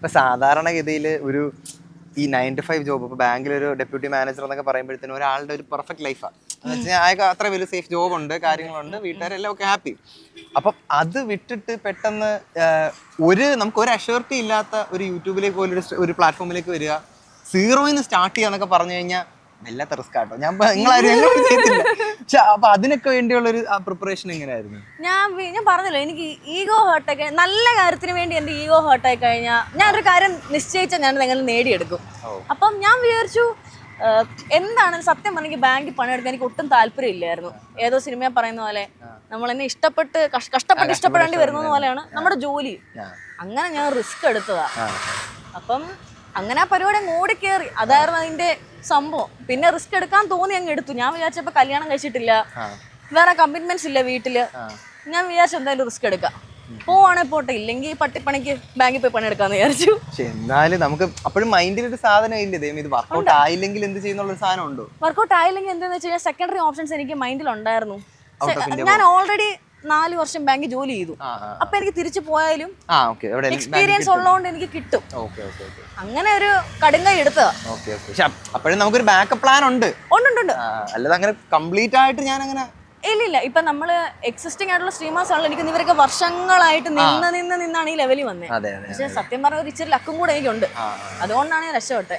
ഇപ്പൊ സാധാരണഗതിയിൽ ഒരു ഈ 9 to 5 ജോബ്, ഇപ്പൊ ബാങ്കിലൊരു ഡെപ്യൂട്ടി മാനേജർ എന്നൊക്കെ പറയുമ്പോഴത്തേനും ഒരാളുടെ ഒരു പെർഫെക്റ്റ് ലൈഫാണ്. എന്ന് വെച്ചാൽ അയാൾക്ക് അത്ര വലിയ സേഫ് ജോബ് ഉണ്ട്, കാര്യങ്ങളുണ്ട്, വീട്ടുകാരെല്ലാം ഒക്കെ ഹാപ്പി. അപ്പം അത് വിട്ടിട്ട് പെട്ടെന്ന് നമുക്ക് ഒരു അഷ്യൂരിറ്റി ഇല്ലാത്ത ഒരു യൂട്യൂബിലേക്ക് പോലും ഒരു പ്ലാറ്റ്ഫോമിലേക്ക് വരിക, സീറോയിന്ന് സ്റ്റാർട്ട് ചെയ്യാന്നൊക്കെ പറഞ്ഞു കഴിഞ്ഞാൽ വല്ലാത്ത റിസ്ക് ആട്ടോ. നിങ്ങളാരും ചെയ്തില്ല. പക്ഷെ അപ്പൊ അതിനൊക്കെ വേണ്ടിയുള്ള ഒരു പ്രിപ്പറേഷൻ എങ്ങനെയായിരുന്നു? ഞാൻ പറഞ്ഞല്ലോ, എനിക്ക് ഈഗോ ഹേർട്ടായി, നല്ല കാര്യത്തിന് വേണ്ടി എന്റെ ഈഗോ ഹേർട്ടായി കഴിഞ്ഞാൽ ഞാനൊരു കാര്യം നിശ്ചയിച്ചാൽ ഞാൻ നിങ്ങൾ നേടിയെടുക്കും. അപ്പം ഞാൻ വിചാരിച്ചു എന്താണ് സത്യം പറഞ്ഞെങ്കിൽ ബാങ്കിൽ പണിയെടുക്കാൻ എനിക്ക് ഒട്ടും താല്പര്യം ഇല്ലായിരുന്നു. ഏതോ സിനിമയെ പറയുന്ന പോലെ നമ്മൾ എന്നെ കഷ്ടപ്പെട്ട് ഇഷ്ടപ്പെടേണ്ടി വരുന്നത് പോലെയാണ് നമ്മുടെ ജോലി. അങ്ങനെ ഞാൻ റിസ്ക് എടുത്തതാ. അപ്പം അങ്ങനെ ആ പരിപാടി അങ്ങ് ഓടിക്കേറി, അതായിരുന്നു അതിന്റെ സംഭവം. പിന്നെ റിസ്ക് എടുക്കാൻ തോന്നി അങ്ങ് എടുത്തു. ഞാൻ വിചാരിച്ചപ്പോ കല്യാണം കഴിച്ചിട്ടില്ല, വേറെ കമ്മിറ്റ്മെന്റ്സ് ഇല്ല വീട്ടില്. ഞാൻ വിചാരിച്ചു എന്തായാലും റിസ്ക് എടുക്കാം, പോവാണെ പോട്ടെ, ഇല്ലെങ്കിൽ പട്ടിപ്പണിക്ക് ബാങ്കിൽ പോയി പണിയെടുക്കാന്ന് വിചാരിച്ചു. പക്ഷെ എന്നാലും നമുക്ക് അപ്പോഴും മൈൻഡിൽ ഒരു സാധനം ഇല്ലേ, ഇത് വർക്കൗട്ട് ആയില്ലെങ്കിൽ എന്ത് ചെയ്യുന്നുള്ള ഒരു സാധനം ഉണ്ടോ? വർക്കൗട്ട് ആയില്ലെങ്കിൽ എന്താന്ന് വെച്ച് കഴിഞ്ഞാൽ സെക്കൻഡറി ഓപ്ഷൻസ് എനിക്ക് മൈൻഡിൽ ഉണ്ടായിരുന്നു. ഞാൻ ഓൾറെഡി 4 വർഷം ബാങ്കിൽ ജോലി ചെയ്തു. അപ്പൊ എനിക്ക് തിരിച്ചു പോയാലും എക്സ്പീരിയൻസ് ഉള്ളതുകൊണ്ട് എനിക്ക് കിട്ടും. അങ്ങനെ ഒരു കടുങ്കൈ എടുത്തതാ. അപ്പോഴും നമുക്കൊരു ബാക്കപ്പ് പ്ലാൻ ഉണ്ട്. അല്ലാതെ അങ്ങനെ കംപ്ലീറ്റ് ആയിട്ട് ഞാൻ അങ്ങനെ ഇല്ല. ഇപ്പൊ നമ്മള് എക്സിസ്റ്റിംഗ് ആയിട്ടുള്ള സ്ട്രീമേഴ്സ് ആണല്ലോ, എനിക്ക് ഇവരൊക്കെ വർഷങ്ങളായിട്ട് നിന്നാണ് ഈ ലെവലിൽ വന്നത്. പക്ഷെ സത്യം പറഞ്ഞ ഒരു ഇച്ചിരി ലക്കും കൂടെ എനിക്കുണ്ട്, അതുകൊണ്ടാണ് ഞാൻ രക്ഷപ്പെട്ടെ.